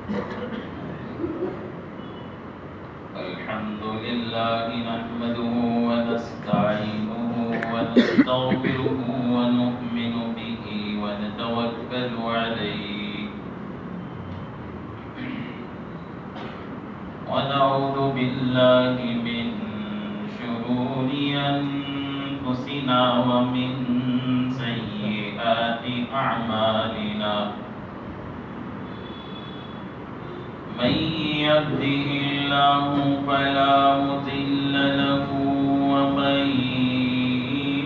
الحمد لله نحمده ونستعينه ونستغفره ونؤمن به ونتوكل عليه ونعوذ بالله من شرور أنفسنا ومن سيئات أعمالنا من يهده الله فلا مضل له ومن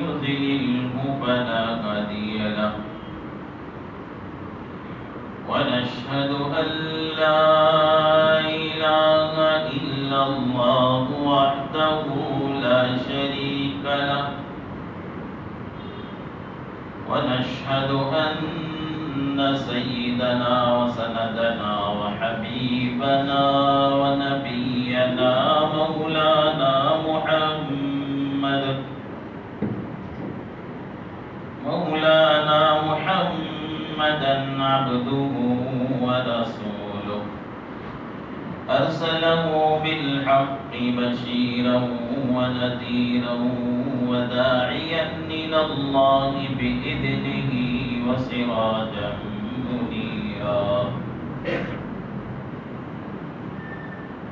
يضلله فلا هادي له ونشهد أن لا إله إلا الله وحده لا شريك له ونشهد أن سيدنا وسندنا وحبيبنا ونبينا مولانا محمدا عبده ورسوله أرسله بالحق بشيرا ونذيرا وداعيا إلى الله بإذنه وسراجا منيرا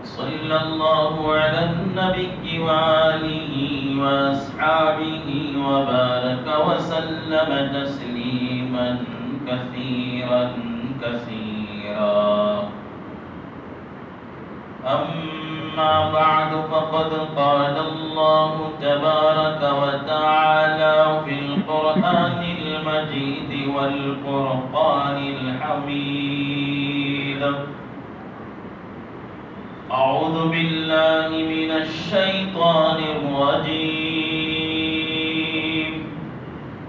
صلى الله على النبي وآله وأصحابه وبارك وسلم تسليما كثيرا كثيرا أما بعد فقد قال الله تبارك وتعالى في القرآن المجيد والفرقان الحميد أعوذ بالله من الشيطان الرجيم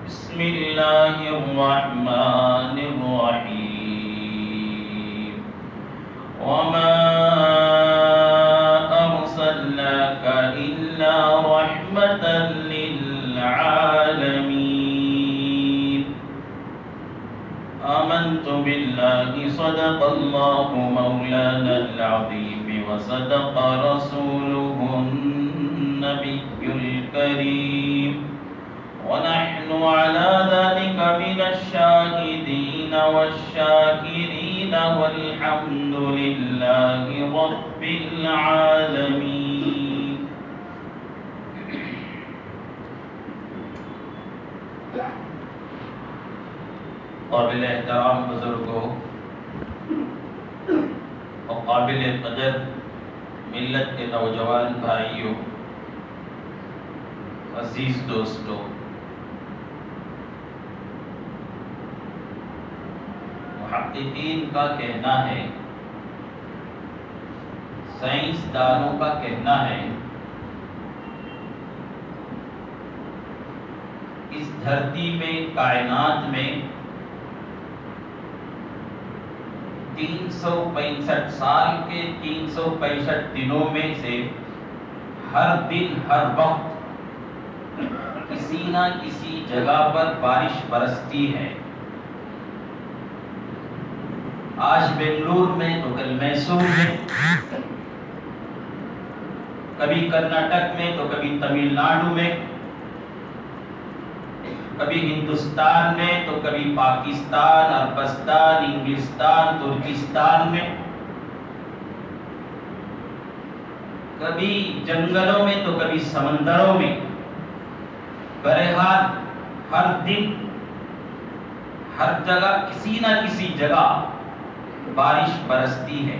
بسم الله الرحمن الرحيم وما أرسلناك إلا رحمة للعالمين آمنت بالله صدق الله مولانا العظيم وصدق رسوله النبي الكريم ونحن على ذلك من الشاهدين والشاكرين والحمد لله رب العالمين قابل احترام بزرگوں اور قابل قدر ملت کے نوجوان بھائیوں، عزیز دوستوں، محققین کا کہنا ہے، سائنسدانوں کا کہنا ہے، اس دھرتی میں، کائنات میں 365 سال کے 365 دنوں میں سے ہر دن، ہر وقت کسی نہ کسی جگہ پر بارش برستی ہے۔ آج بنگلور میں تو کل میسور میں، کبھی کرناٹک میں تو کبھی تمل ناڈو میں، کبھی ہندوستان میں تو کبھی پاکستان، افغانستان، انگلستان، ترکستان میں، کبھی جنگلوں میں تو کبھی سمندروں میں، بہرحال ہر دن، ہر جگہ، کسی نہ کسی جگہ بارش برستی ہے۔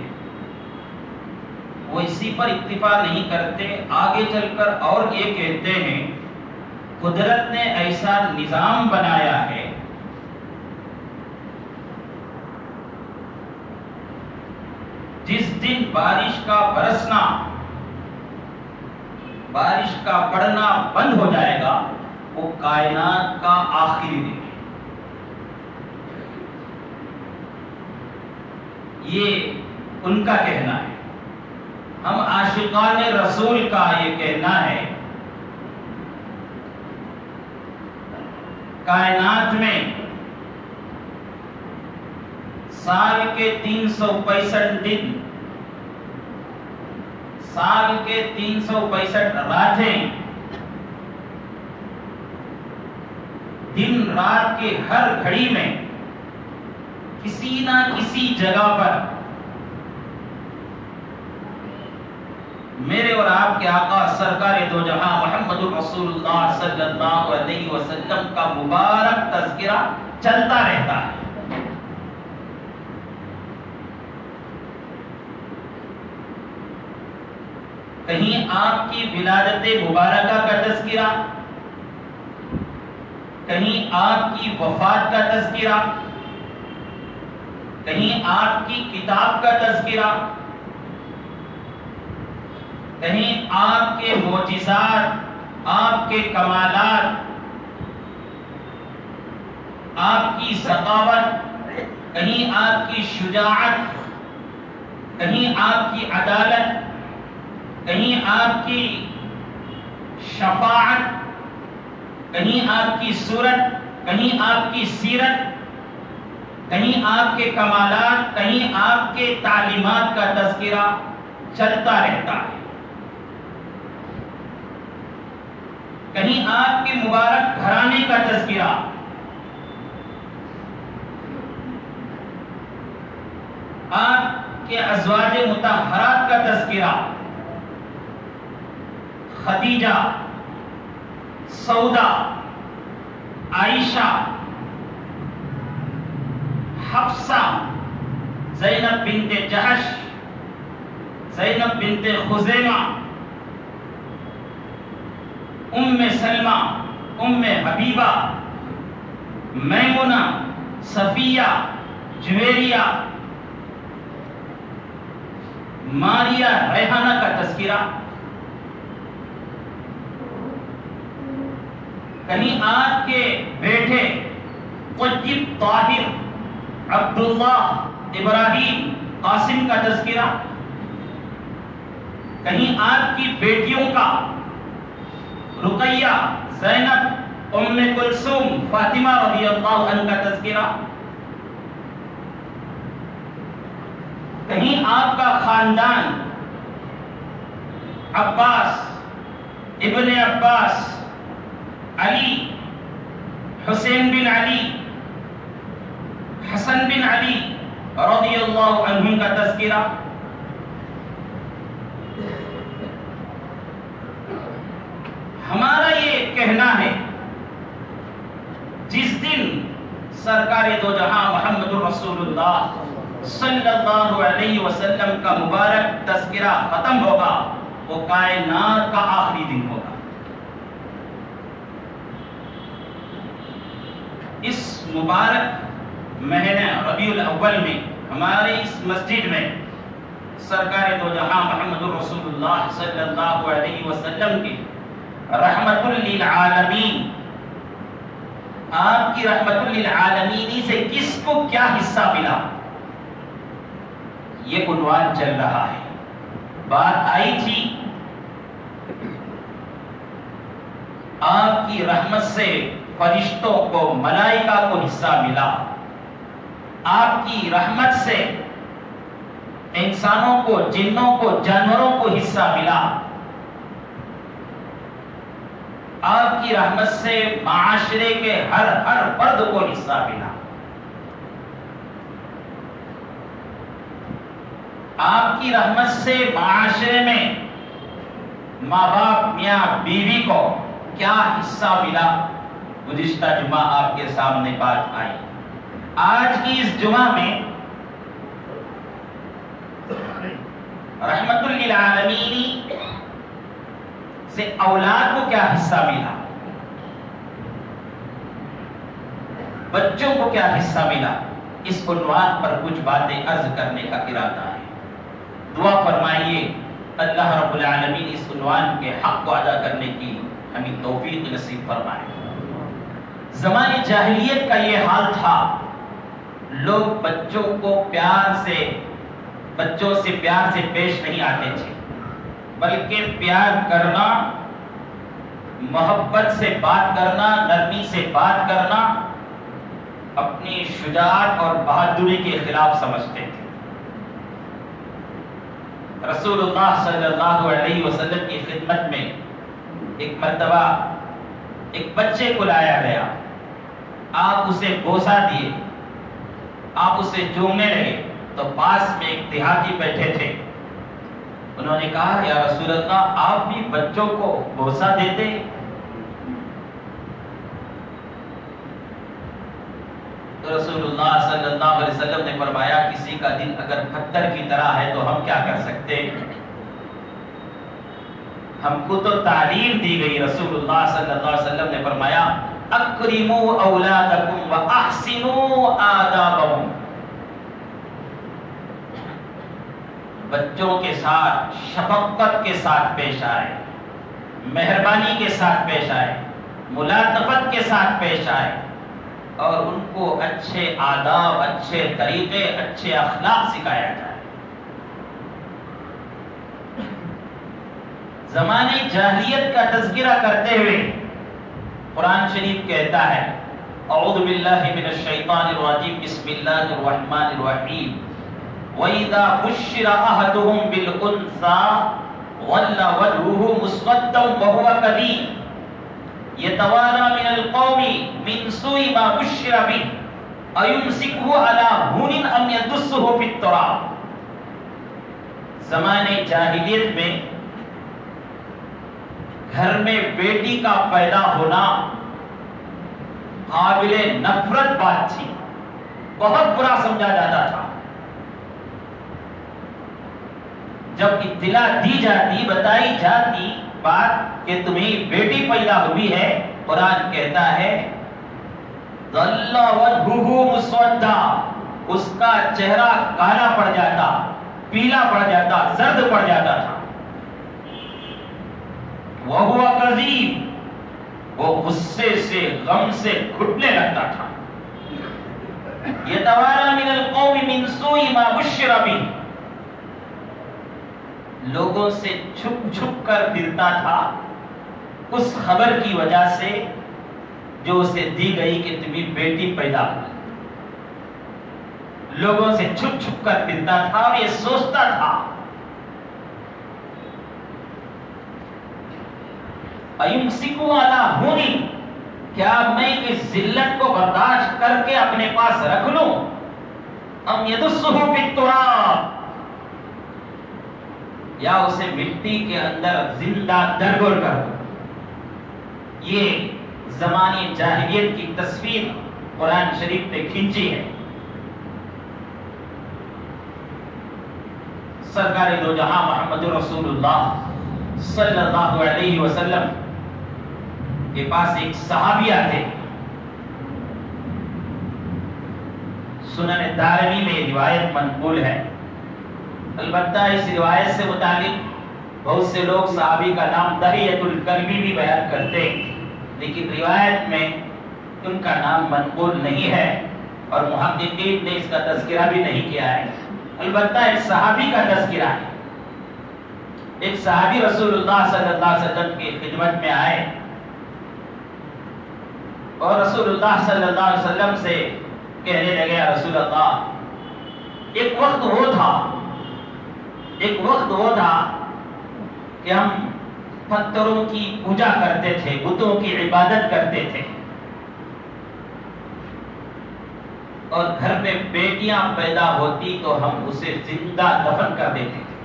وہ اسی پر اکتفا نہیں کرتے، آگے چل کر اور یہ کہتے ہیں قدرت نے ایسا نظام بنایا ہے جس دن بارش کا برسنا، بارش کا پڑنا بند ہو جائے گا، وہ کائنات کا آخری دن ہے۔ یہ ان کا کہنا ہے۔ ہم عاشقان رسول کا یہ کہنا ہے، کائنات میں سال کے 365 دن، سال کے 365 راتیں، دن رات کے ہر گھڑی میں کسی نہ کسی جگہ پر میرے اور آپ کے آقا سرکار دو جہاں محمد رسول اللہ صلی اللہ علیہ وسلم کا مبارک تذکرہ چلتا رہتا ہے۔ کہیں آپ کی ولادت مبارکہ کا تذکرہ، کہیں آپ کی وفات کا تذکرہ، کہیں آپ کی کتاب کا تذکرہ، کہیں آپ کے معجزات، آپ کے کمالات، آپ کی سخاوت، کہیں آپ کی شجاعت، کہیں آپ کی عدالت، کہیں آپ کی شفاعت، کہیں آپ کی صورت، کہیں آپ کی سیرت، کہیں آپ کے کمالات، کہیں آپ کے تعلیمات کا تذکرہ چلتا رہتا ہے۔ کہیں آپ کے مبارک گھرانے کا تذکرہ، آپ کے ازواج مطہرات کا تذکرہ، خدیجہ، سودا، عائشہ، حفصہ، زینب بنت جہش، زینب بنت خزیمہ، ام سلمہ، ام حبیبہ، میمونہ، صفیہ، جویریہ، ماریہ، ریحانہ کا تذکرہ، کہیں آپ کے بیٹے طیب، طاہر، عبداللہ، ابراہیم، قاسم کا تذکرہ، کہیں آپ کی بیٹیوں کا رقیہ، زینب، ام کلثوم، فاطمہ رضی اللہ عنہ کا تذکرہ، کہیں آپ کا خاندان عباس، ابن عباس، علی، حسین بن علی، حسن بن علی رضی اللہ عنہم کا تذکرہ، ہمارا یہ کہنا ہے جس دن سرکار دو جہاں محمد رسول اللہ صلی اللہ علیہ وسلم کا مبارک تذکرہ ختم ہوگا وہ کائنات کا آخری دن ہوگا۔ اس مبارک مہینہ ربیع الاول میں ہماری اس مسجد میں سرکار دو جہاں محمد رسول اللہ صلی اللہ علیہ وسلم کی رحمت للعالمین، آپ کی رحمت للعالمین سے کس کو کیا حصہ ملا، یہ عنوان چل رہا ہے۔ بات آئی تھی آپ کی رحمت سے فرشتوں کو، ملائکہ کو حصہ ملا، آپ کی رحمت سے انسانوں کو، جنوں کو، جانوروں کو حصہ ملا، آپ کی رحمت سے معاشرے کے ہر فرد کو حصہ ملا، آپ کی رحمت سے معاشرے میں ماں باپ، میاں بیوی کو کیا حصہ ملا، گزشتہ جمعہ آپ کے سامنے بات آئی۔ آج کی اس جمعہ میں رحمت للعالمین سے اولاد کو کیا حصہ ملا، بچوں کو کیا حصہ ملا، اس عنوان پر کچھ باتیں عرض کرنے کا ارادہ ہے۔ دعا فرمائیے اللہ رب العالمین اس عنوان کے حق کو ادا کرنے کی ہمیں توفیق نصیب فرمائے۔ زمانے جاہلیت کا یہ حال تھا، لوگ بچوں سے پیار سے پیش نہیں آتے تھے، بلکہ پیار کرنا، محبت سے بات کرنا، نرمی سے بات کرنا، اپنی شجاعت اور بہادری کے خلاف سمجھتے تھے۔ رسول اللہ صلی اللہ علیہ وسلم کی خدمت میں ایک مرتبہ ایک بچے کو لایا گیا، آپ اسے بوسہ دیے، آپ اسے چومنے لگے تو پاس میں ایک دیہاتی بیٹھے تھے، انہوں نے کہا یا رسول اللہ آپ بھی بچوں کو بوسہ دیتے؟ تو رسول اللہ صلی اللہ علیہ وسلم نے فرمایا کسی کا دل اگر پتھر کی طرح ہے تو ہم کیا کر سکتے؟ ہم کو تو تعلیم دی گئی، رسول اللہ صلی اللہ علیہ وسلم نے فرمایا اکرموا اولادکم واحسنوا آدابہم، بچوں کے ساتھ شفقت کے ساتھ پیش آئے، مہربانی کے ساتھ پیش آئے، ملاطفت کے ساتھ پیش آئے، اور ان کو اچھے آداب، اچھے طریقے، اچھے اخلاق سکھایا جائے۔ زمانے جاہلیت کا تذکرہ کرتے ہوئے قرآن شریف کہتا ہے اعوذ باللہ من الشیطان الرجیم بسم اللہ الرحمن الرحیم وَإِذَا بُشِّرَ أَحَدُهُم بِالْأُنثَىٰ ظَلَّ وَجْهُهُ مُسْوَدًّا وَهُوَ كَظِيمٌ يَتَوَارَىٰ مِنَ الْقَوْمِ مِنْ سُوءِ مَا بُشِّرَ بِهِ أَيُمْسِكُهُ عَلَىٰ هُونٍ أَمْ يَدُسُّهُ فِي التُّرَابِ۔ زمانے جاہلیت میں گھر میں بیٹی کا پیدا ہونا قابل نفرت بات تھی، بہت برا سمجھا جاتا تھا۔ جب اطلاع دی جاتی، بتائی جاتی بات کہ تمہیں بیٹی پیدا ہوئی ہے، قرآن کہتا ہے ظل وجهه مسودا، اس کا چہرہ کالا پڑ جاتا، پیلا پڑ جاتا، زرد پڑ جاتا تھا۔ وَهُوَ كَظِيمٌ، وہ غصے سے غم سے گھٹنے لگتا تھا۔ يَتَوَارَىٰ مِنَ الْقَوْمِ مِنْ سُوءِ مَا بُشِّرَ بِهِ، لوگوں سے چھپ چھپ کر پھرتا تھا اس خبر کی وجہ سے جو اسے دی گئی کہ تمہیں بیٹی پیدا ہوئی۔ لوگوں سے چھپ چھپ کر پھرتا تھا اور یہ سوچتا تھا اَيُمْسِكُهُ عَلَىٰ هُونٍ، کیا میں اس ذلت کو برداشت کر کے اپنے پاس رکھ لوں، أَمْ يَدُسُّهُ فِي التُّرَابِ، یا اسے مٹی کے اندر زندہ درگور کر دوں۔ یہ زمانے جاہلیت کی تصویر قرآن شریف نے کھینچی ہے۔ سرکار دو جہاں محمد رسول اللہ صلی اللہ علیہ وسلم کے پاس ایک صحابی آتے، سنن دارمی میں روایت منقول ہے، البتہ اس روایت سے متعلق بہت سے لوگ صحابی کا نام دحیۃ الکلبی بھی بیان کرتے، لیکن روایت میں ان کا نام منقول نہیں ہے اور محققین نے اس کا تذکرہ بھی نہیں کیا ہے، البتہ ایک صحابی کا تذکرہ ہے۔ ایک صحابی رسول اللہ صلی اللہ علیہ وسلم کی خدمت میں آئے اور رسول اللہ صلی اللہ علیہ وسلم سے کہنے لگے یا رسول اللہ ایک وقت وہ تھا کہ ہم پتھروں کی پوجا کرتے تھے، بتوں کی عبادت کرتے تھے، اور گھر میں بیٹیاں پیدا ہوتی تو ہم اسے زندہ دفن کر دیتے تھے۔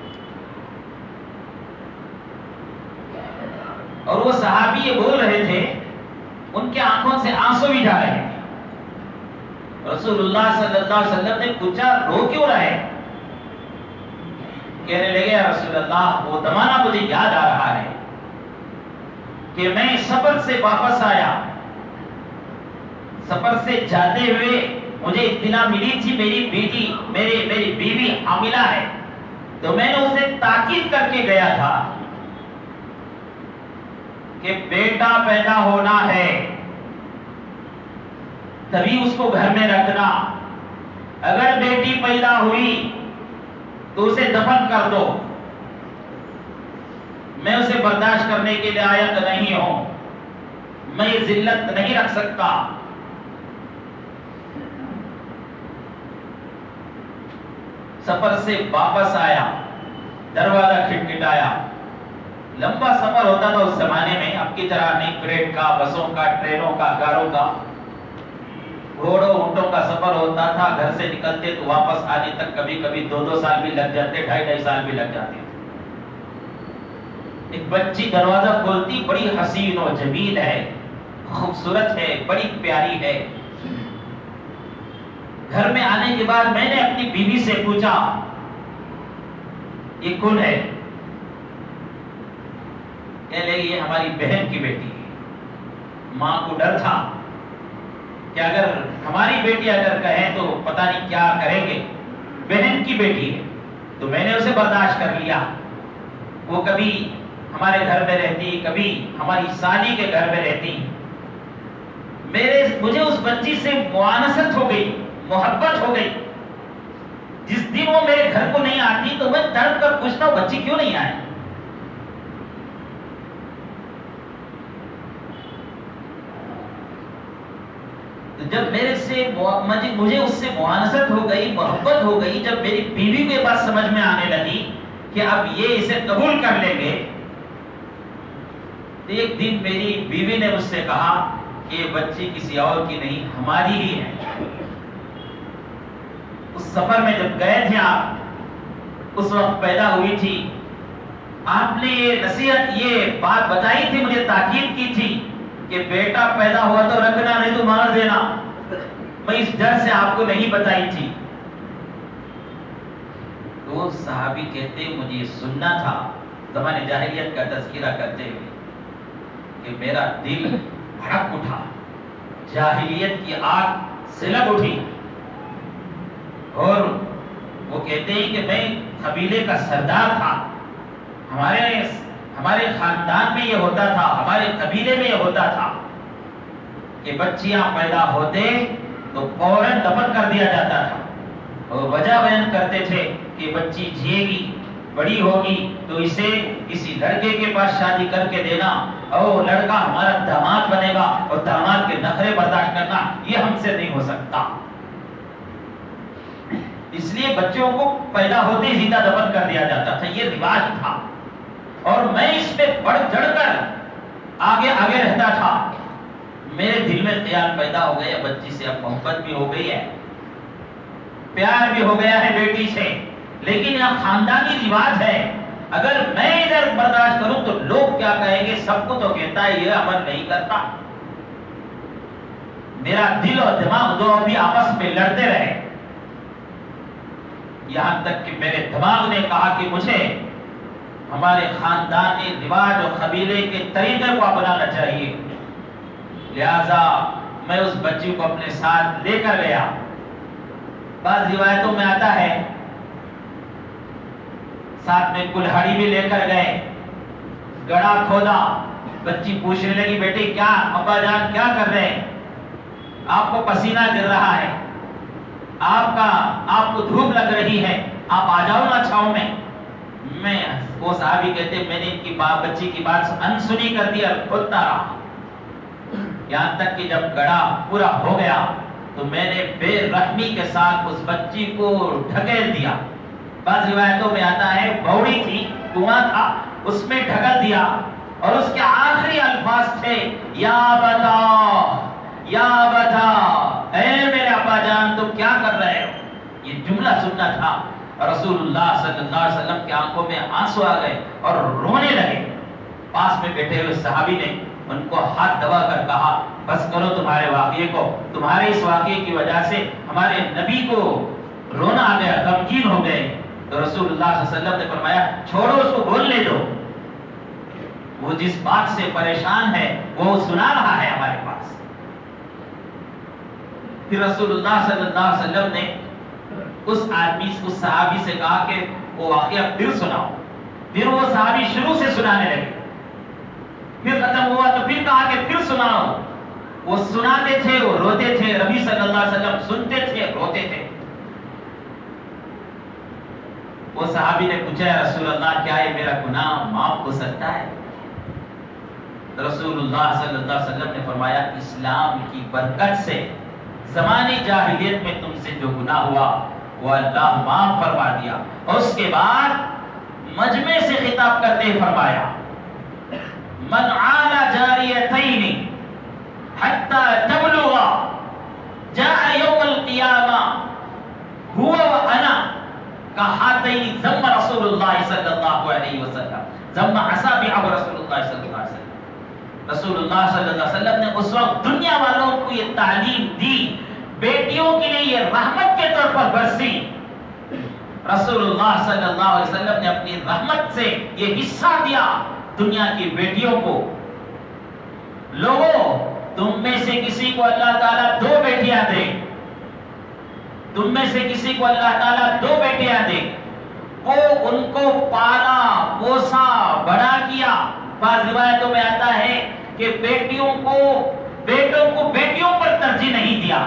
اور وہ صحابی یہ بول رہے تھے، ان کے آنکھوں سے آنسو بھی جا رہے تھے۔ رسول اللہ صلی اللہ علیہ وسلم نے پوچھا رو کیوں رہے؟ کہنے لگے یا رسول اللہ وہ زمانہ مجھے یاد آ رہا ہے کہ میں سفر سے واپس آیا، سفر سے جاتے ہوئے مجھے اطلاع ملی تھی میری بیوی حاملہ ہے، تو میں نے اسے تاکید کر کے گیا تھا کہ بیٹا پیدا ہونا ہے تبھی اس کو گھر میں رکھنا، اگر بیٹی پیدا ہوئی تو اسے دفن کر دو، میں اسے برداشت کرنے کے لائق نہیں ہوں، میں یہ ذلت نہیں رکھ سکتا۔ سفر سے واپس آیا، دروازہ کھٹکھٹایا. لمبا سفر ہوتا تھا اس زمانے میں، اب کی طرح نہیں پلیٹ کا، بسوں کا، ٹرینوں کا، کاروں کا. گھوڑوں اونٹوں کا سفر ہوتا تھا. گھر سے نکلتے تو واپس آنے تک کبھی کبھی 2 سال بھی لگ جاتے، 2.5 سال بھی لگ جاتے. ایک بچی دروازہ کھولتی، بڑی حسین و جمیل ہے، خوبصورت ہے، بڑی پیاری ہے. گھر میں آنے کے بعد میں نے اپنی بیوی سے پوچھا یہ کون ہے؟ کہنے لگی یہ ہماری بہن کی بیٹی ہے. ماں کو ڈر تھا کہ اگر ہماری بیٹی اگر کہیں تو پتہ نہیں کیا کریں گے. بہن کی بیٹی ہے تو میں نے اسے برداشت کر لیا. وہ کبھی ہمارے گھر میں رہتی، کبھی ہماری سالی کے گھر میں رہتی. مجھے اس بچی سے موانست ہو گئی، محبت ہو گئی. جس دن وہ میرے گھر کو نہیں آتی تو میں تڑپ کر پوچھتا ہوں بچی کیوں نہیں آئی. جب مجھے اس سے موانست ہو گئی، محبت ہو گئی، جب میری بیوی کو یہ بات سمجھ میں آنے لگی کہ اب یہ اسے قبول کر لیں گے، تو ایک دن میری بیوی نے مجھ سے کہا کہ یہ بچی کسی اور کی نہیں، ہماری ہی ہے. اس سفر میں جب گئے تھے آپ، اس وقت پیدا ہوئی تھی. آپ نے یہ نصیحت، یہ بات بتائی تھی، مجھے تاکید کی تھی کہ بیٹا پیدا ہوا تو رکھنا، نہیں تو مار دینا. میں اس ڈر سے آپ کو نہیں بتائی تھی. تو صحابی کہتے مجھے یہ سننا تھا زمانے جاہلیت کا تذکرہ کرتے ہوئے کہ میرا دل بھڑک اٹھا، جاہلیت کی آگ سلگ اٹھی. اور وہ کہتے ہیں کہ میں قبیلے کا سردار تھا. ہمارے خاندان میں یہ ہوتا تھا، ہمارے قبیلے میں یہ ہوتا تھا کہ بچیاں پیدا ہوتے تو فوراً دفن کر دیا جاتا تھا. اور وجہ بیان کرتے تھے کہ بچی جیے گی، بڑی ہوگی تو اسے کسی لڑکے کے پاس شادی کر کے دینا، اور لڑکا ہمارا داماد بنے گا، اور داماد کے نخرے برداشت کرنا یہ ہم سے نہیں ہو سکتا. اس لیے بچوں کو پیدا ہوتے ہی زندہ دفن کر دیا جاتا تھا، یہ رواج تھا. اور میں اس پہ بڑھ چڑھ کر آگے رہتا تھا. میرے دل میں خیال پیدا ہو گیا بچی سے اب محبت بھی ہو گئی ہے، پیار بھی ہو گیا ہے بیٹی سے، لیکن یہ خاندانی رواج ہے. اگر میں ادھر برداشت کروں تو لوگ کیا کہیں گے؟ سب کو تو کہتا ہے یہ عمل نہیں کرتا. میرا دل اور دماغ دونوں بھی آپس میں لڑتے رہے، یہاں تک کہ میرے دماغ نے کہا کہ مجھے ہمارے خاندانی رواج اور قبیلے کے طریقے کو اپنانا چاہیے. لہذا میں اس بچی کو اپنے ساتھ لے کر گیا. بعض روایتوں میں آتا ہے ساتھ میں کلہاڑی بھی لے کر گئے، گڑھا کھودا. بچی پوچھنے لگی بیٹی کیا ابا جان کیا کر رہے ہیں؟ آپ کو پسینہ گر رہا ہے، آپ کو دھوپ لگ رہی ہے، آپ آ جاؤ نا چھاؤں میں. وہ صحابی کہتے میں نے ان کی بچی کی بات انسنی کر دیا، کھودتا رہا. یہاں تک کہ جب گڑھا پورا ہو گیا تو میں نے بے رحمی کے ساتھ اس بچی کو ڈھکیل دیا. بعض روایتوں میں آتا ہے بوڑی تھی، کنواں تھا، اس میں ڈھکل دیا، اور اس کے آخری الفاظ تھے یا بتا، یا بتا، اے میرے ابا جان تم کیا کر رہے ہو. یہ جملہ سننا تھا. رسول اللہ صلی اللہ علیہ وسلم کی آنکھوں میں آنسو آ گئے اور رونے لگے. پاس میں بیٹھے ہوئے صحابی نے ان کو ہاتھ دبا کر کہا بس کرو تمہارے واقعے کو، تمہارے اس واقعے کی وجہ سے ہمارے نبی کو رونا آ گیا، غمگین ہو گئے. تو رسول اللہ صلی اللہ علیہ وسلم نے فرمایا چھوڑو اس کو، بولنے دو، وہ جس بات سے پریشان ہے وہ سنا رہا ہے ہمارے پاس. پھر رسول اللہ صلی اللہ علیہ وسلم نے اس صحابی سے کہا کہ وہ واقعہ پھر سناؤ. پھر وہ صحابی شروع سے سنانے لگے. پھر ختم ہوا تو پھر کہا کہ پھر سناؤ. وہ سناتے تھے، وہ روتے تھے. نبی صلی اللہ علیہ وسلم سنتے تھے، روتے تھے. وہ صحابی نے پوچھا یا رسول اللہ کیا یہ میرا گناہ معاف ہو سکتا ہے؟ رسول اللہ صلی اللہ علیہ وسلم نے فرمایا اسلام کی برکت سے زمانے جاہلیت میں تم سے جو گناہ ہوا وہ اللہ معاف فرما دیا. اور اس کے بعد مجمع سے خطاب کرتے فرمایا من عال جاریتین حتی تبلغا جاء یوم القیامہ هو وانا کہاتین ذم رسول اللہ صلی اللہ علیہ وسلم ذم اصابع رسول اللہ صلی اللہ علیہ وسلم. رسول اللہ صلی اللہ علیہ وسلم نے اس وقت دنیا والوں کو یہ تعلیم دی، بیٹیوں کے لیے یہ رحمت کے طور پر برسی. رسول اللہ صلی اللہ علیہ وسلم نے اپنی رحمت سے یہ حصہ دیا دنیا کی بیٹیوں کو. لوگوں، تم میں سے کسی کو اللہ تعالیٰ 2 بیٹیاں دے، تم میں سے کسی کو اللہ تعالیٰ 2 بیٹیاں دے، وہ ان کو پالا پوسا بڑا کیا. بعض روایتوں میں آتا ہے کہ بیٹوں کو بیٹیوں پر ترجیح نہیں دیا،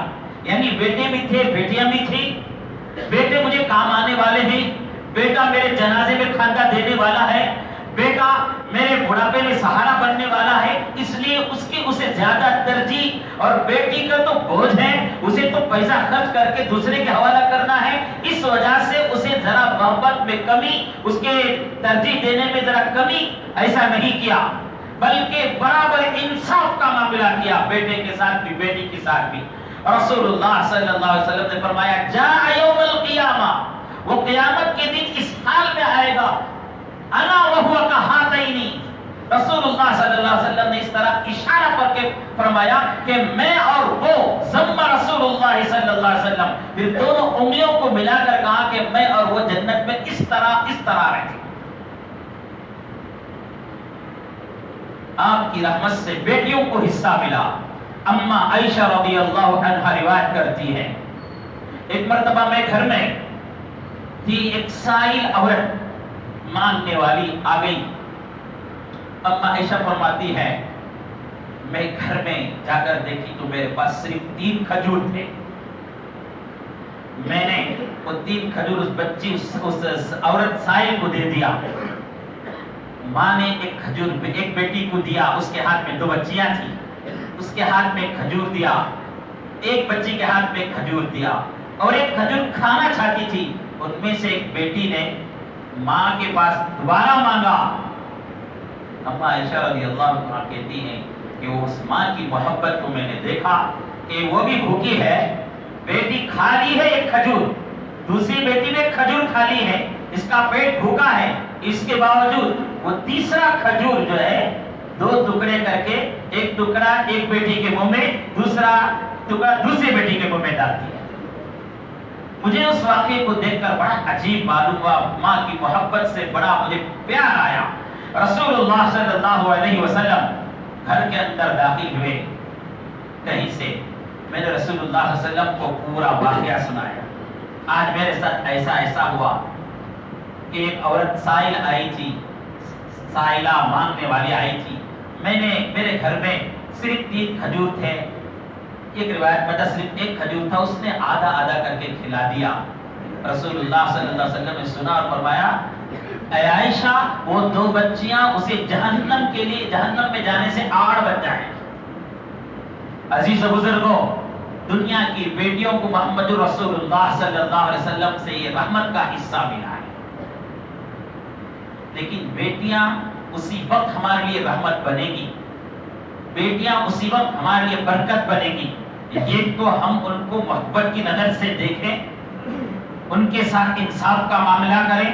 یعنی بیٹے بھی تھے بیٹیاں بھی تھیں. بیٹے مجھے کام آنے والے ہیں، بیٹا میرے جنازے میں کھانا دینے والا ہے، بیٹا میرے بڑھاپے میں سہارا بننے والا ہے، اس لیے اسے زیادہ ترجیح. اور بیٹی کا تو بوجھ ہے، اسے تو پیسہ خرچ کر کے دوسرے کے حوالہ کرنا ہے، اس وجہ سے اسے ذرا محبت میں کمی، اس کے ترجیح دینے میں ذرا کمی ایسا نہیں کیا، بلکہ برابر انصاف کا معاملہ کیا، بیٹے کے ساتھ بھی بیٹی کے ساتھ بھی. رسول اللہ صلی اللہ علیہ وسلم نے فرمایا جاء یوم القیامہ، وہ قیامت کے دن اس حال میں آئے گا انا وہو کہاتین. رسول اللہ صلی اللہ علیہ وسلم نے اس طرح اشارہ کر کے فرمایا کہ میں اور وہ ذم رسول اللہ صلی اللہ علیہ وسلم، پھر دونوں انگلیوں کو ملا کر کہا کہ میں اور وہ جنت میں اس طرح رہتے. آپ کی رحمت سے بیٹیوں کو حصہ ملا. اما عائشہ رضی اللہ عنہا روایت کرتی ہے ایک مرتبہ میں گھر میں تھی، ایک سائل عورت مانگنے والی آ گئی. اما عائشہ فرماتی ہے میں گھر میں جا کر دیکھی تو میرے پاس صرف 3 کھجور تھے. میں نے وہ 3 کھجور اس بچی اس عورت سائل کو دے دیا. ماں نے ایک کھجور ایک بیٹی کو دیا، اس کے ہاتھ میں 2 بچیاں تھیں، اس کے ہاتھ میں ایک کھجور دیا، ایک بچی کے ہاتھ میں ایک کھجور دیا، اور ایک کھجور کھانا چاہتی تھی. ان میں سے ایک بیٹی نے ماں کے پاس دوبارہ مانگا. اما عائشہ رضی اللہ عنہا کہتی ہیں کہ وہ اس ماں کی محبت کو میں نے دیکھا کہ وہ بھی بھوکی ہے، بیٹی کھا لی ہے ایک کھجور، دوسری بیٹی نے کھجور کھا لی ہے، اس کا پیٹ بھوکا ہے، اس کے باوجود وہ تیسرا کھجور جو ہے 2 ٹکڑے کر کے ایک ٹکڑا ایک بیٹی کے منہ میں، دوسرا ٹکڑا دوسری بیٹی کے منہ میں ڈالتی ہے. مجھے اس واقعے کو دیکھ کر بڑا عجیب معلوم ہوا، ماں کی محبت سے بڑا مجھے پیار آیا. رسول اللہ صلی اللہ علیہ وسلم گھر کے اندر داخل ہوئے کہیں سے، میں نے رسول اللہ صلی اللہ علیہ وسلم کو پورا واقعہ سنایا. آج میرے ساتھ ایسا ہوا کہ ایک عورت سائل آئی تھی، سائلہ مانگنے والی آئی تھی. میں نے میرے گھر میں صرف 3 کھجور تھے، ایک روایت میں صرف 1 کھجور تھا، اس نے آدھا کر کے کھلا دیا. رسول اللہ صلی اللہ علیہ وسلم نے سنا اور فرمایا اے عائشہ وہ 2 بچیاں اسے جہنم میں جانے سے آڑ بن جائیں. عزیز و بزرگوں، دنیا کی بیٹیوں کو محمد رسول اللہ صلی اللہ علیہ وسلم سے یہ رحمت کا حصہ ملا ہے. لیکن بیٹیاں اسی وقت ہمارے لیے رحمت بنے گی، بیٹیاں اسی وقت ہمارے لیے برکت بنے گی ایک تو ہم ان کو محبت کی نظر سے دیکھیں، ان کے ساتھ انصاف کا معاملہ کریں،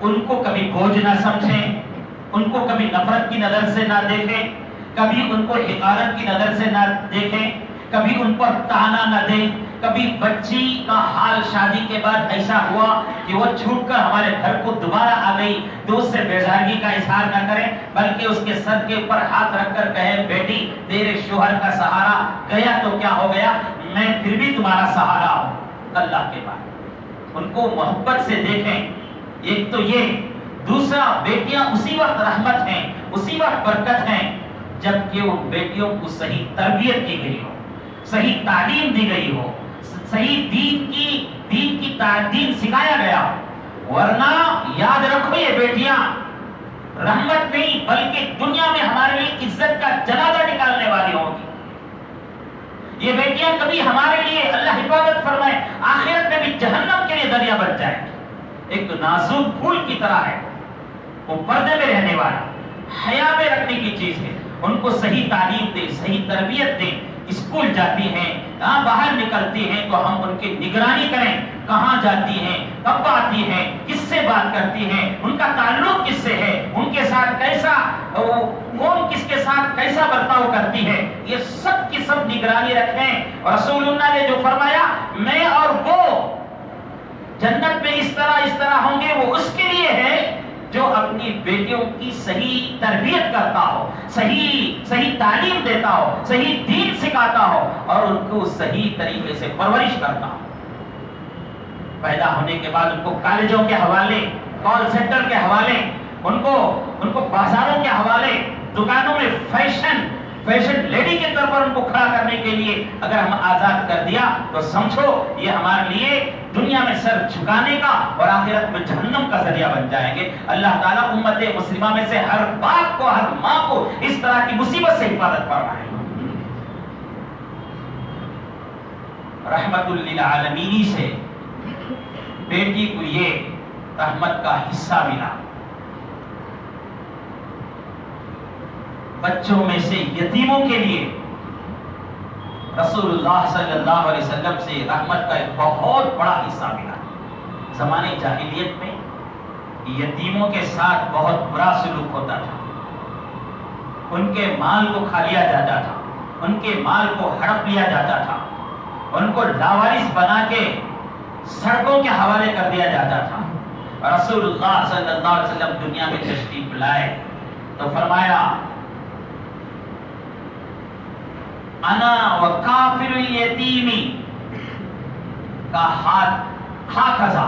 ان کو کبھی بوجھ نہ سمجھیں، ان کو کبھی نفرت کی نظر سے نہ دیکھیں، کبھی ان کو حقارت کی نظر سے نہ دیکھیں، کبھی ان پر تانا نہ دیں. کبھی بچی کا حال شادی کے بعد ایسا ہوا کہ وہ چھوٹ کر ہمارے گھر کو دوبارہ آ گئی تو اس سے بیزارگی کا اظہار نہ کریں، بلکہ اس کے سر کے اوپر ہاتھ رکھ کر کہیں بیٹی تیرے شوہر کا سہارا گیا تو کیا ہو گیا، میں پھر بھی تمہارا سہارا ہوں اللہ کے بعد. ان کو محبت سے دیکھیں. ایک تو یہ، دوسرا بیٹیاں اسی وقت رحمت ہیں، اسی وقت برکت ہیں جبکہ ان بیٹیوں کو صحیح تربیت کی گئی ہو، صحیح تعلیم دی گئی ہو، صحیح دین کی تعلیم سکھایا گیا. ورنہ یاد رکھو یہ بیٹیاں رحمت نہیں بلکہ دنیا میں ہمارے لیے عزت کا جنازہ نکالنے والی ہوں گی. یہ بیٹیاں کبھی ہمارے لیے اللہ حفاظت فرمائے آخرت میں بھی جہنم کے لیے ذریعہ بن جائیں گی۔ ایک نازک پھول کی طرح ہے، وہ پردے میں رہنے والا، حیا میں رکھنے کی چیز ہے۔ ان کو صحیح تعلیم دیں، صحیح تربیت دیں، اسکول جاتی ہیں، کہاں باہر نکلتی ہیں تو ہم ان کی نگرانی کریں، کہاں جاتی ہیں، کب آتی ہیں، کس سے بات کرتی ہیں، ان کا تعلق کس سے ہے، ان کے ساتھ کیسا، کون کس کے ساتھ کیسا برتاؤ کرتی ہے، یہ سب کی سب نگرانی رکھیں۔ اور رسول اللہ نے جو فرمایا میں اور وہ جنت میں اس طرح ہوں گے، وہ اس کے لیے ہے جو اپنی بیٹیوں کی صحیح تربیت کرتا ہو، صحیح تعلیم دیتا ہو، صحیح دین سکھاتا ہو اور ان کو صحیح طریقے سے پرورش کرتا ہو۔ پیدا ہونے کے بعد ان کو کالجوں کے حوالے، کال سینٹر کے حوالے، ان کو بازاروں کے حوالے، دکانوں میں فیشن لیڈی کے طور پر ان کو کھڑا کرنے کے لیے اگر ہم آزاد کر دیا تو سمجھو یہ ہمارے لیے دنیا میں سر جھکانے کا اور آخرت میں جہنم کا ذریعہ بن جائیں گے۔ اللہ تعالیٰ امت مسلمہ میں سے ہر باپ کو، ہر ماں کو اس طرح کی مصیبت سے حفاظت فرمائے۔ رحمت للعالمین سے بیٹی کو یہ رحمت کا حصہ ملا۔ بچوں میں سے یتیموں کے لیے رسول اللہ صلی اللہ علیہ وسلم سے رحمت کا ایک بہت بڑا حصہ ملا۔ زمانے جاہلیت میں یتیموں کے ساتھ بہت برا سلوک ہوتا تھا، ان کے مال کو کھا لیا جاتا تھا، ان کے مال کو ہڑپ لیا جاتا تھا، ان کو لاوارث بنا کے سڑکوں کے حوالے کر دیا جاتا تھا۔ رسول اللہ صلی اللہ علیہ وسلم دنیا میں تشریف لائے تو فرمایا انا وکافر الیتیم کا ہاتھ ہزا۔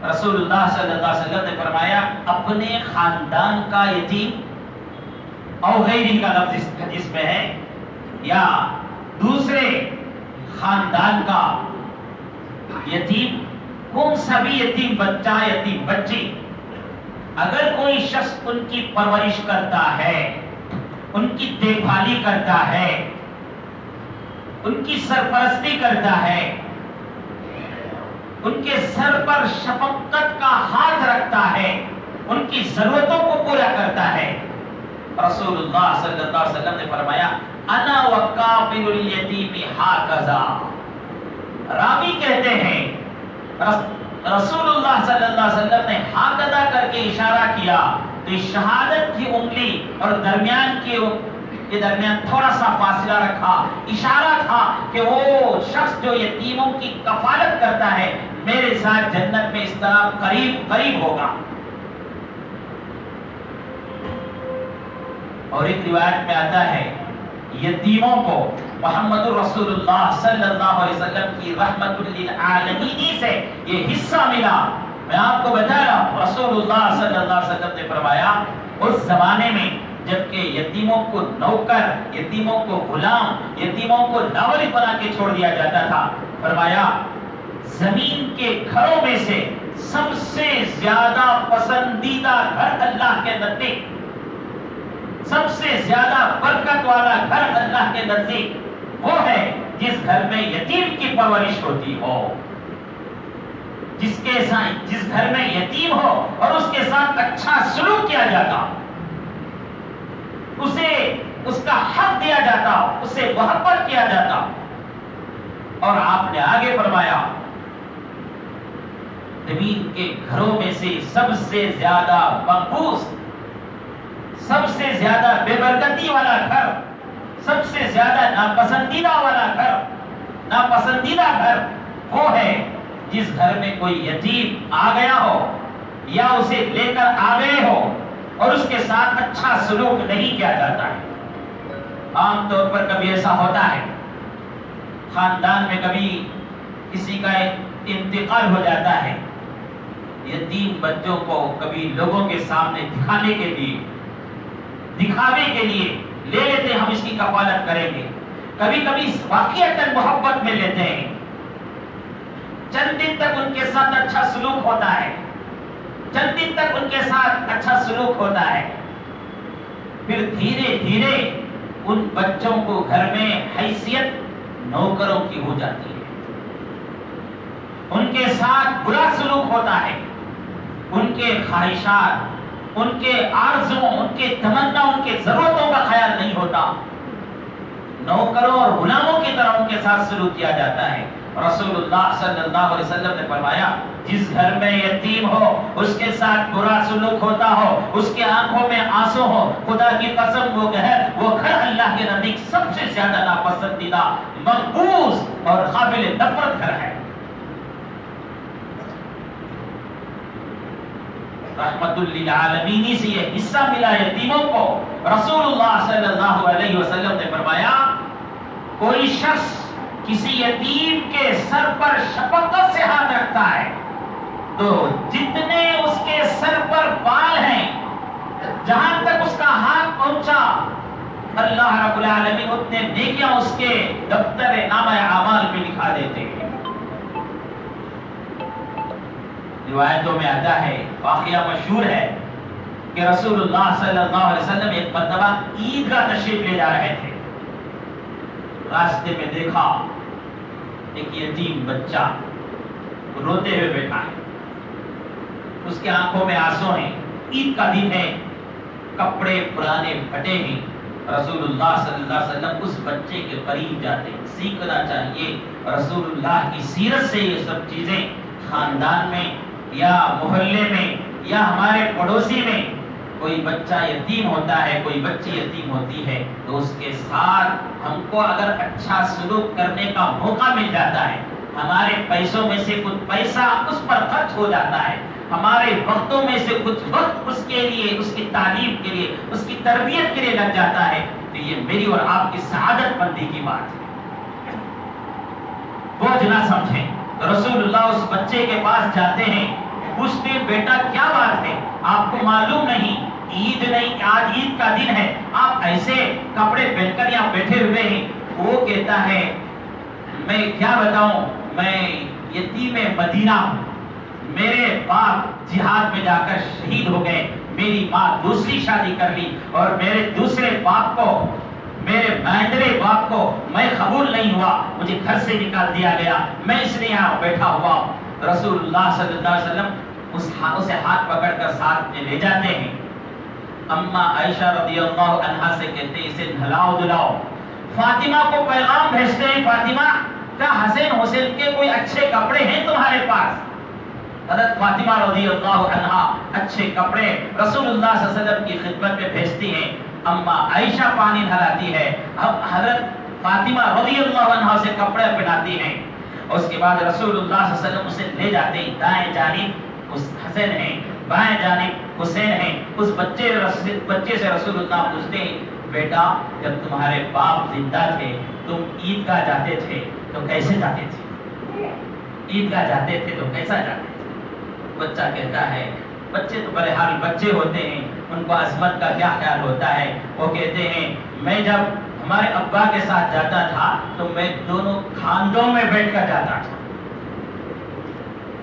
رسول اللہ صلی اللہ علیہ وسلم نے فرمایا اپنے خاندان کا یتیم او غیری کا لفظ اس حدیث میں ہے، یا دوسرے خاندان کا یتیم، کون سا بھی یتیم بچہ، یتیم بچی، اگر کوئی شخص ان کی پرورش کرتا ہے، ان کی دیکھ بھالی کرتا ہے، ان کی سرپرستی کرتا ہے، ان کے سر پر شفقت کا ہاتھ رکھتا ہے، ان کی ضرورتوں کو پورا کرتا ہے، رسول اللہ صلی اللہ علیہ وسلم نے فرمایا انا وکافر الیتیم ہاکذا۔ راوی کہتے ہیں رسول اللہ صلی اللہ علیہ وسلم نے ہاکذا کر کے اشارہ کیا تو شہادت کی انگلی اور درمیان تھوڑا سا فاصلہ رکھا، اشارہ تھا کہ وہ شخص جو یتیموں کی کفالت کرتا ہے میرے ساتھ جنت میں اس طرح قریب ہوگا۔ اور ایک روایت میں آتا ہے یتیموں کو محمد رسول اللہ صلی اللہ علیہ وسلم کی رحمت للعالمین سے یہ حصہ ملا۔ میں آپ کو بتا رہا ہوں رسول اللہ صلی اللہ علیہ وسلم نے فرمایا اس زمانے میں جبکہ یتیموں کو نوکر، یتیموں کو غلام، یتیموں کو لاوری بنا کے چھوڑ دیا جاتا تھا، فرمایا زمین کے گھروں میں سے سب سے زیادہ پسندیدہ گھر اللہ کے نزدیک، سب سے زیادہ برکت والا گھر اللہ کے نزدیک وہ ہے جس گھر میں یتیم کی پرورش ہوتی ہو، جس گھر میں یتیم ہو اور اس کے ساتھ اچھا سلوک کیا جاتا، اسے اس کا حق دیا جاتا، اسے محبت کیا جاتا۔ اور آپ نے آگے فرمایا زمین کے گھروں میں سے سب سے زیادہ منحوس، سب سے زیادہ بے برکتی والا گھر، سب سے زیادہ ناپسندیدہ والا گھر، ناپسندیدہ گھر وہ ہے جس گھر میں کوئی یتیم آ گیا ہو یا اسے لے کر آ گئے ہو اور اس کے ساتھ اچھا سلوک نہیں کیا جاتا ہے۔ عام طور پر کبھی ایسا ہوتا ہے خاندان میں کبھی کسی کا انتقال ہو جاتا ہے، یتیم بچوں کو کبھی لوگوں کے سامنے دکھانے کے لیے، دکھاوے کے لیے لے لیتے ہم اس کی کفالت کریں گے، کبھی کبھی واقعتاً محبت میں لیتے ہیں، چند دن تک ان کے ساتھ اچھا سلوک ہوتا ہے، چند دن تک ان کے ساتھ اچھا سلوک ہوتا ہے، پھر دھیرے دھیرے ان بچوں کو گھر میں حیثیت نوکروں کی ہو جاتی ہے، ان کے ساتھ برا سلوک ہوتا ہے، ان کے خواہشات، ان کے آرزوں، ان کے تمنا، ان کے ضرورتوں کا خیال نہیں ہوتا، نوکروں اور غلاموں کی طرح ان کے ساتھ سلوک کیا جاتا ہے۔ رسول اللہ صلی اللہ علیہ وسلم نے فرمایا جس گھر میں یتیم ہو اس کے ساتھ برا سلوک ہوتا ہو، اس کے آنکھوں میں آنسو ہو، خدا کی قسم وہ گھر اللہ کے نزدیک سب سے زیادہ ناپسندیدہ، مقبوض اور قابل نفرت گھر ہے۔ رحمت للعالمین سے یہ حصہ ملا یتیموں کو۔ رسول اللہ صلی اللہ علیہ وسلم نے فرمایا کوئی شخص کسی یتیم کے سر پر شفقت سے ہاتھ رکھتا ہے تو جتنے اس کے سر پر بال ہیں، جہاں تک اس کا ہاتھ پہنچا، اللہ رب العالمین اتنے نیکیاں اس کے دفتر نامہ اعمال میں لکھا دیتے ہیں۔ روایتوں میں آتا ہے، واقعہ مشہور ہے کہ رسول اللہ صلی اللہ علیہ وسلم ایک مرتبہ عید کا تشریف لے جا رہے تھے، راستے میں دیکھا ایک یتیم بچہ روتے ہوئے بیٹھا ہے، اس کے آنکھوں میں آنسو ہیں، عید کا دن ہے، کپڑے پرانے پھٹے ہیں۔ رسول اللہ صلی اللہ علیہ وسلم اس بچے کے قریب جاتے ہیں، سیکھنا چاہیے رسول اللہ کی سیرت سے یہ سب چیزیں۔ خاندان میں یا محلے میں یا ہمارے پڑوسی میں کوئی بچہ یتیم ہوتا ہے، کوئی بچی یتیم ہوتی ہے تو اس کے ساتھ ہم کو اگر اچھا سلوک کرنے کا موقع مل جاتا ہے، ہمارے پیسوں میں سے کچھ پیسہ اس پر خرچ ہو جاتا ہے، ہمارے وقتوں میں سے کچھ وقت اس کے لیے، اس کی تعلیم کے لیے، اس کی تربیت کے لیے لگ جاتا ہے، تو یہ میری اور آپ کی سعادت مندی کی بات ہے، بوجھ نہ سمجھیں۔ رسول اللہ اس بچے کے پاس جاتے ہیں، پوچھتے ہیں بیٹا کیا بات ہے، آپ کو معلوم نہیں عید نہیں، آج عید کا دن ہے، آپ ایسے کپڑے پہن کر یہاں بیٹھے ہوئے ہیں؟ وہ کہتا ہے میں کیا بتاؤں، میں یتیم مدینہ ہوں، میرے باپ جہاد میں جا کر شہید ہو گئے، میری ماں دوسری شادی کر لی اور میرے دوسرے باپ کو، میرے مہندرے باپ کو میں قبول نہیں ہوا، مجھے گھر سے نکال دیا گیا، میں اس لیے یہاں بیٹھا ہوا ہوں۔ رسول اللہ صلی اللہ علیہ وسلم اسے ہاتھ پکڑ کر ساتھ میں لے جاتے ہیں، اما عائشہ رضی اللہ عنہا سے کہتے ہیں اسے نہلاؤ دلاؤ، فاطمہ کو پیغام بھیجتے ہیں، فاطمہ کیا حسین حسین کے کوئی اچھے کپڑے ہیں تمہارے پاس؟ حضرت فاطمہ رضی اللہ عنہا اچھے کپڑے رسول اللہ صلی اللہ علیہ وسلم کی خدمت میں بھیجتی ہیں، اما عائشہ پانی ڈھلاتی ہے، اب حضرت فاطمہ رضی اللہ عنہا سے کپڑے پہناتی ہیں، اس کے بعد رسول اللہ صلی اللہ علیہ وسلم اسے لے جاتے ہیں، دائیں جانب اس حسین ہیں، بائیں جانب حسین ہیں، اس بچے سے رسول اللہ پوچھتے ہیں بیٹا جب تمہارے باپ زندہ تھے تم عیدگاہ جاتے تھے تو کیسے جاتے تھے؟ عیدگاہ جاتے تھے تو کیسا جاتے تھے؟ بچہ کہتا ہے، بچے تو بہرحال بچے ہوتے ہیں، ان کو عظمت کا کیا خیال ہوتا ہے، وہ کہتے ہیں میں جب ہمارے ابا کے ساتھ جاتا تھا تو میں دونوں کھاندوں میں بیٹھ کر جاتا تھا۔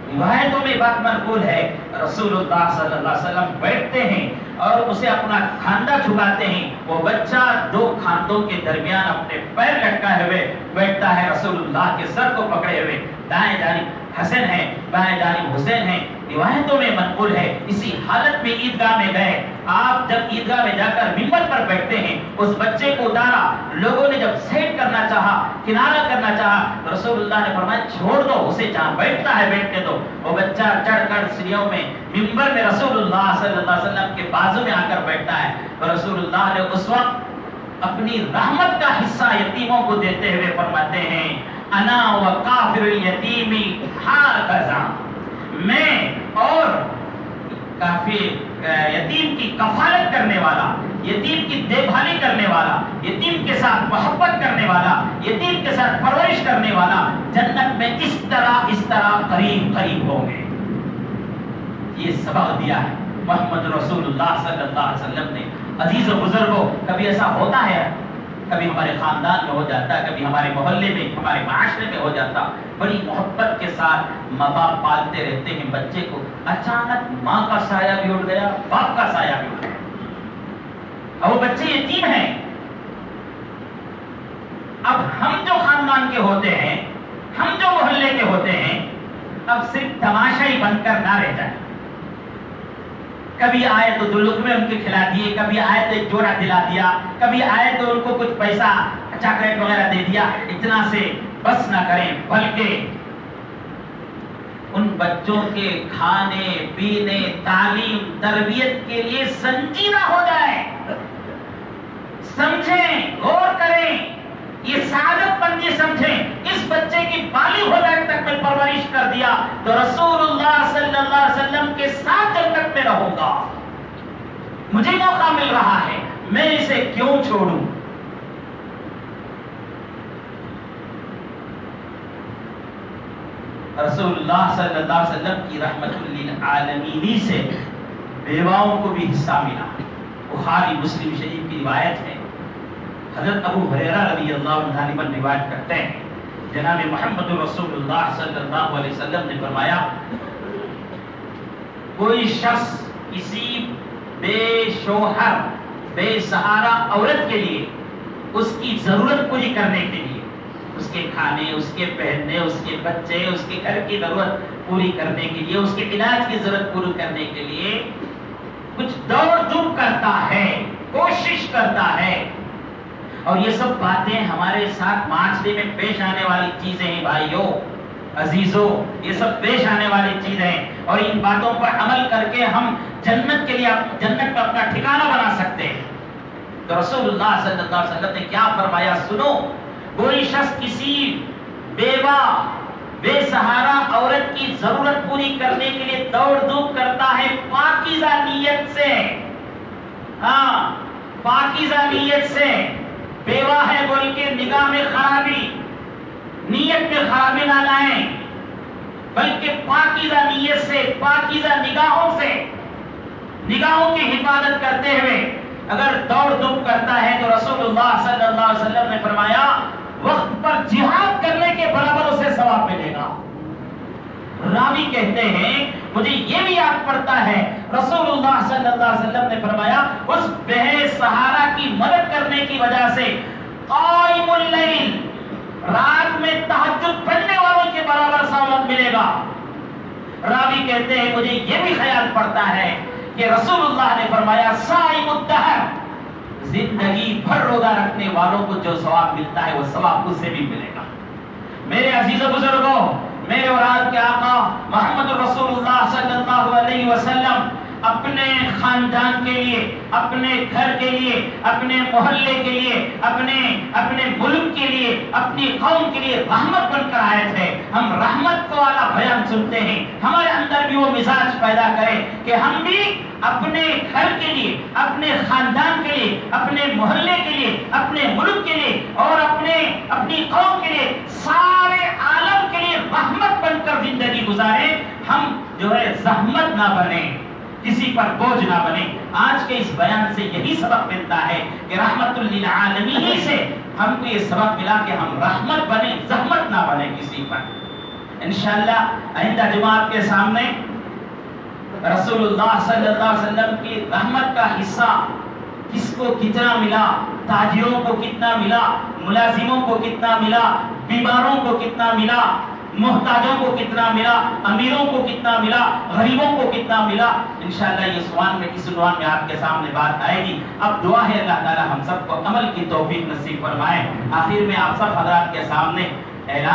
روایتوں میں بات منقول ہے رسول اللہ صلی اللہ علیہ وسلم بیٹھتے ہیں اور اسے اپنا کھاندا جھکاتے ہیں، وہ بچہ دو کھاندوں کے درمیان اپنے پیر لٹکائے ہوئے بیٹھتا ہے، رسول اللہ کے سر کو پکڑے ہوئے، دائیں جانب حسن ہے، بائیں جانب حسین ہے۔ روایتوں میں منقول ہے اسی حالت میں عیدگاہ میں گئے، آپ جب عیدگاہ میں جا کر ممبر پر بیٹھتے ہیں، اس بچے کو اتارا، لوگوں نے جب سیٹ کرنا چاہا، کنارہ کرنا چاہا، رسول اللہ نے فرمایا چھوڑ دو اسے، جہاں بیٹھتا ہے بیٹھنے دو۔ وہ بچہ چڑھ کر سیڑھیوں میں ممبر میں رسول اللہ صلی اللہ علیہ وسلم کے بازو میں آ کر بیٹھتا ہے، تو رسول اللہ نے اس وقت اپنی رحمت کا حصہ یتیموں کو دیتے ہوئے فرماتے ہیں انا و کافر الیتیمی ہاکذا، میں اور کافی یتیم کی کفالت کرنے والا، یتیم کی دیکھ بھالی کرنے والا، یتیم کے ساتھ محبت کرنے والا، یتیم کے ساتھ پرورش کرنے والا جنت میں اس طرح قریب ہوں گے۔ یہ سبق دیا ہے محمد رسول اللہ صلی اللہ علیہ وسلم نے۔ عزیز و بزرگوں، کبھی ایسا ہوتا ہے، کبھی ہمارے خاندان میں ہو جاتا، کبھی ہمارے محلے میں، ہمارے معاشرے میں ہو جاتا، بڑی محبت کے ساتھ ماں باپ پالتے رہتے ہیں بچے کو، اچانک ماں کا سایہ بھی اڑ گیا، باپ کا سایہ بھی اڑ گیا، اور وہ بچے یتیم ہیں، اب ہم جو خاندان کے ہوتے ہیں، ہم جو محلے کے ہوتے ہیں، اب صرف تماشا ہی بن کر نہ رہ جائے. کبھی آئے تو 2 لقمے ان کے کھلا دیے، کبھی آئے تو 1 جوڑا دلا دیا، کبھی آئے تو ان کو کچھ پیسہ چاکلیٹ وغیرہ دے دیا. اتنا سے بس نہ کریں، بلکہ ان بچوں کے کھانے پینے، تعلیم، تربیت کے لیے سنجیدہ ہو جائے. سمجھیں، غور کریں، یہ سعادت مندی سمجھیں. اس بچے کی بالغ ہو جانے تک میں پرورش کر دیا تو رسول اللہ صلی اللہ علیہ وسلم کے ساتھ جنت میں رہوں گا. مجھے موقع مل رہا ہے، میں اسے کیوں چھوڑوں؟ رسول اللہ صلی اللہ علیہ وسلم کی رحمت للعالمین سے بیواؤں کو بھی حصہ ملا. بخاری مسلم شریف کی روایت ہے. حضرت ابو ہریرہ رضی اللہ عنہ روایت کرتے ہیں، جناب محمد رسول اللہ صلی اللہ علیہ وسلم نے فرمایا، کوئی شخص کسی بے شوہر بے سہارا عورت کے لیے اس کی ضرورت پوری کرنے کے لیے، اس کے کھانے، اس کے پہننے، اس کے بچے، اس کے گھر کی ضرورت پوری کرنے کے لیے، اس کے علاج کی ضرورت پوری کرنے کے لیے کچھ دوڑ دھوپ کرتا ہے، کوشش کرتا ہے. اور یہ سب باتیں ہمارے ساتھ معاشرے میں پیش آنے والی چیزیں ہیں بھائیوں، عزیزوں، یہ سب پیش آنے والی چیزیں ہیں، اور ان باتوں پر عمل کر کے ہم جنت کے لیے جنت کا اپنا ٹھکانہ بنا سکتے ہیں. تو رسول اللہ صلی اللہ علیہ وسلم نے کیا فرمایا سنو، کوئی شخص کسی بیوہ بے سہارا عورت کی ضرورت پوری کرنے کے لیے دوڑ دھوپ کرتا ہے پاکیزہ نیت سے. ہاں، پاکیزہ نیت سے. بیوہ ہے بول کے نگاہ میں خرابی، نیت میں خرابی نہ لائیں، بلکہ پاکیزہ نیت سے، پاکیزہ نگاہوں سے، نگاہوں کی حفاظت کرتے ہوئے اگر دوڑ دھوپ کرتا ہے تو رسول اللہ صلی اللہ علیہ وسلم نے فرمایا وقت پر جہاد کرنے کے برابر اسے ثواب ملے گا. راوی کہتے ہیں مجھے یہ بھی یاد پڑتا ہے رسول اللہ صلی اللہ علیہ وسلم نے فرمایا اس بے سہارا کی مدد کرنے کی وجہ سے قائم اللیل، رات میں تہجد پڑھنے والوں کے برابر ثواب ملے گا. راوی کہتے ہیں مجھے یہ بھی خیال پڑتا ہے کہ رسول اللہ نے فرمایا صائم الدہر، زندگی بھر روزہ رکھنے والوں کو جو ثواب ملتا ہے وہ ثواب اس سے بھی ملے گا. میرے عزیز و بزرگوں، میرے اور آپ کے آقا محمد رسول اللہ صلی اللہ علیہ وسلم اپنے خاندان کے لیے، اپنے گھر کے لیے، اپنے محلے کے لیے، اپنے ملک کے لیے، اپنی قوم کے لیے رحمت بن کر آئے تھے. ہم رحمت کو والا بیان سنتے ہیں، ہمارے اندر بھی وہ مزاج پیدا کرے کہ ہم بھی اپنے گھر کے لیے، اپنے خاندان کے لیے، اپنے محلے کے لیے، اپنے ملک کے لیے اور اپنی قوم کے لیے، سارے عالم کے لیے رحمت بن کر زندگی گزاریں. ہم جو ہے زحمت نہ بنیں، کسی پر بوجھ نہ بنے. آج کے اس بیان سے یہی سبق ملتا ہے کہ رحمت للعالمین سے ہم کو یہ سبق ملا کہ ہم رحمت بنیں، زحمت نہ بنے کسی پر. انشاءاللہ آئندہ جمعہ آپ کے سامنے رسول اللہ صلی اللہ علیہ وسلم کی رحمت کا حصہ کس کو کتنا ملا، تاجروں کو کتنا ملا، ملازموں کو کتنا ملا، بیماروں کو کتنا ملا، محتاجوں کو کتنا ملا، امیروں کو کتنا ملا، غریبوں کو کتنا ملا، انشاءاللہ یہ اس عنوان میں آپ کے سامنے بات آئے گی. اب دعا ہے اللہ تعالی ہم سب کو عمل کی توفیق نصیب فرمائے. آخر میں آپ سب حضرات کے سامنے اعلان